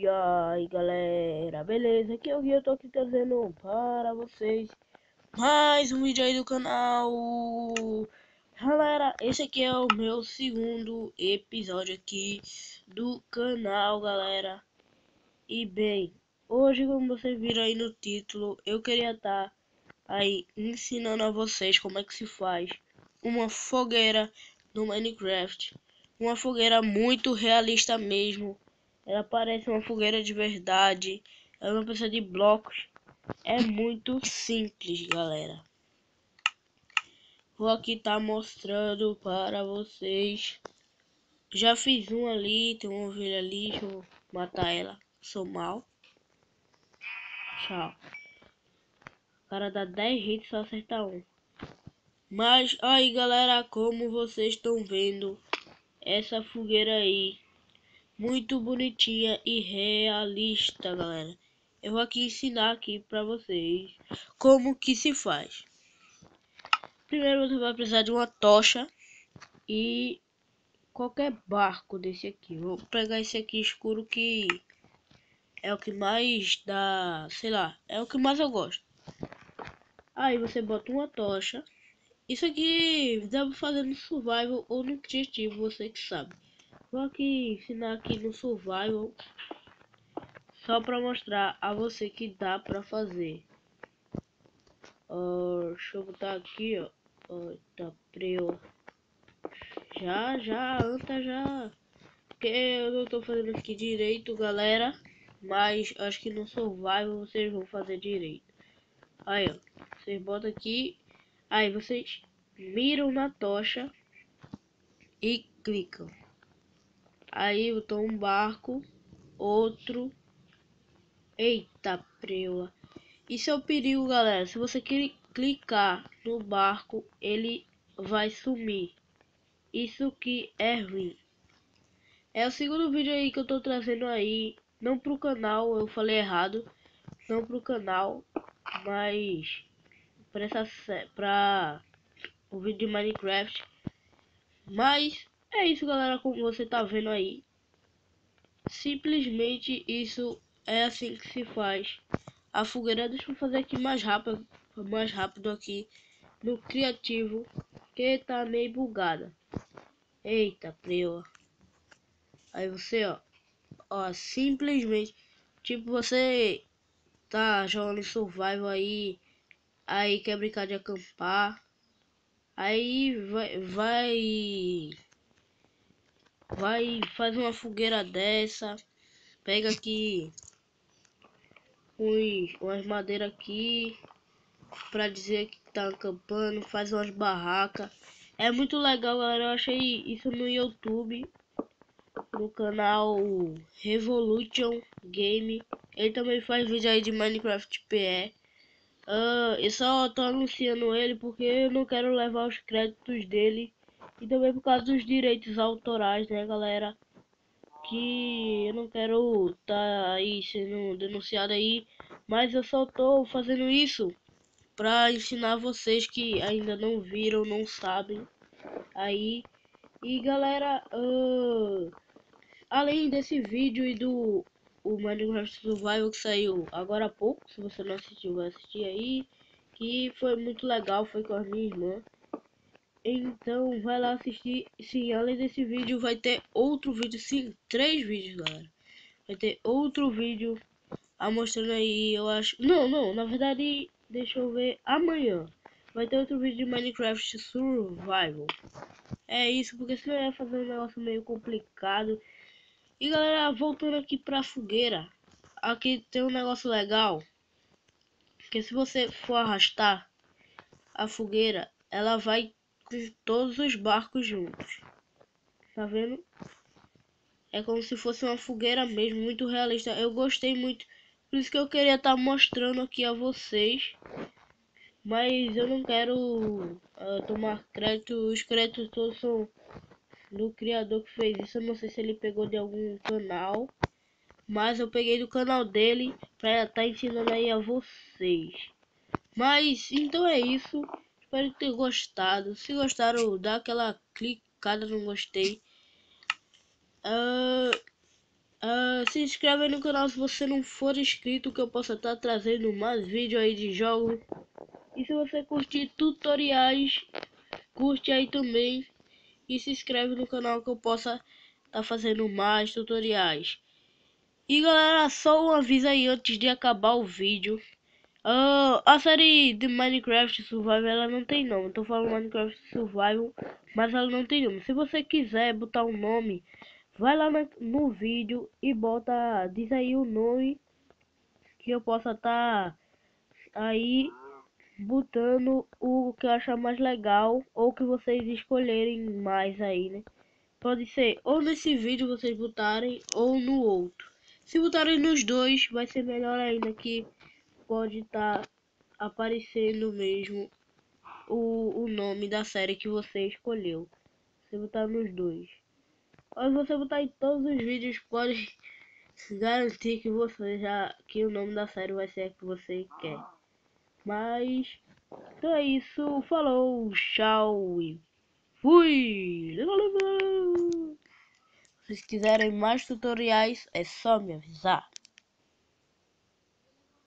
E aí galera, beleza? Aqui é o Gui, eu tô aqui trazendo para vocês mais um vídeo aí do canal. Galera, esse aqui é o meu segundo episódio aqui do canal, galera. E bem, hoje, como vocês viram aí no título, eu queria estar aí ensinando a vocês como é que se faz uma fogueira no Minecraft. Uma fogueira muito realista mesmo. Ela parece uma fogueira de verdade. Ela não precisa de blocos. É muito simples, galera. Vou aqui estar mostrando para vocês. Já fiz um ali, tem uma ovelha ali. Deixa eu matar ela. Sou mal. Tchau. O cara dá 10 hits só acertar um. Mas aí, galera, como vocês estão vendo, essa fogueira aí, muito bonitinha e realista, galera. Eu vou aqui ensinar aqui pra vocês como que se faz. Primeiro você vai precisar de uma tocha e qualquer barco desse aqui. Vou pegar esse aqui escuro que é o que mais dá, sei lá, é o que mais eu gosto. Aí você bota uma tocha. Isso aqui dá pra fazer no survival ou no criativo, você que sabe. Vou aqui ensinar aqui no survival, só pra mostrar a você que dá pra fazer. Deixa eu botar aqui, ó. Tá preu. Já, anta já. Porque eu não tô fazendo aqui direito, galera. Mas acho que no survival vocês vão fazer direito. Aí, ó. Vocês botam aqui. Aí vocês miram na tocha e clicam. Aí botou um barco, outro. Eita preula. Isso é o perigo, galera. Se você clicar no barco, ele vai sumir. Isso que é ruim. É o segundo vídeo aí que eu tô trazendo aí. Não pro canal, eu falei errado. Não pro canal, mas pra o vídeo de Minecraft. Mas é isso, galera, como você tá vendo aí. Simplesmente isso é assim que se faz a fogueira. Deixa eu fazer aqui mais rápido aqui no criativo, que tá meio bugada. Eita preula. Aí você, ó, simplesmente, tipo, você tá jogando survival aí quer brincar de acampar, aí vai faz uma fogueira dessa, pega aqui umas madeiras aqui pra dizer que tá acampando, faz umas barracas. É muito legal, galera. Eu achei isso no YouTube, no canal Revolution Game. Ele também faz vídeo aí de Minecraft PE. Eu só tô anunciando ele porque eu não quero levar os créditos dele. E também por causa dos direitos autorais, né, galera? Que eu não quero tá aí sendo denunciado aí. Mas eu só tô fazendo isso pra ensinar vocês que ainda não viram, não sabem aí. E galera, além desse vídeo e do o Minecraft Survival que saiu agora há pouco, se você não assistiu, vai assistir aí, que foi muito legal, foi com a minha irmã. Então vai lá assistir. Sim, além desse vídeo vai ter outro vídeo, sim, 3 vídeos, galera. Vai ter outro vídeo mostrando aí, eu acho. Não, na verdade, deixa eu ver. Amanhã vai ter outro vídeo de Minecraft Survival. É isso, porque senão eu ia fazer um negócio meio complicado. E galera, voltando aqui pra fogueira, aqui tem um negócio legal, que se você for arrastar a fogueira, ela vai com todos os barcos juntos. Tá vendo? É como se fosse uma fogueira mesmo, muito realista. Eu gostei muito, por isso que eu queria estar mostrando aqui a vocês. Mas eu não quero tomar crédito, os créditos todos são do criador que fez isso. Eu não sei se ele pegou de algum canal, mas eu peguei do canal dele para estar ensinando aí a vocês. Mas então é isso. Espero ter gostado. Se gostaram, dá aquela clicada no gostei. se inscreve aí no canal se você não for inscrito, que eu possa estar trazendo mais vídeo aí de jogos. E se você curtir tutoriais, curte aí também. E se inscreve no canal que eu possa estar fazendo mais tutoriais. E galera, só um aviso aí antes de acabar o vídeo. A série de Minecraft Survival ela não tem nome. Tô falando Minecraft Survival, mas ela não tem nome. Se você quiser botar um nome, vai lá no vídeo e bota, diz aí o nome que eu possa estar aí botando o que eu achar mais legal ou que vocês escolherem mais aí, né? Pode ser ou nesse vídeo vocês botarem ou no outro. Se botarem nos dois vai ser melhor ainda, que pode estar aparecendo mesmo o nome da série que você escolheu. Se botar nos dois. Mas você botar em todos os vídeos, pode garantir que que o nome da série vai ser a que você quer. Mas então é isso, falou, tchau e fui! Se vocês quiserem mais tutoriais, é só me avisar.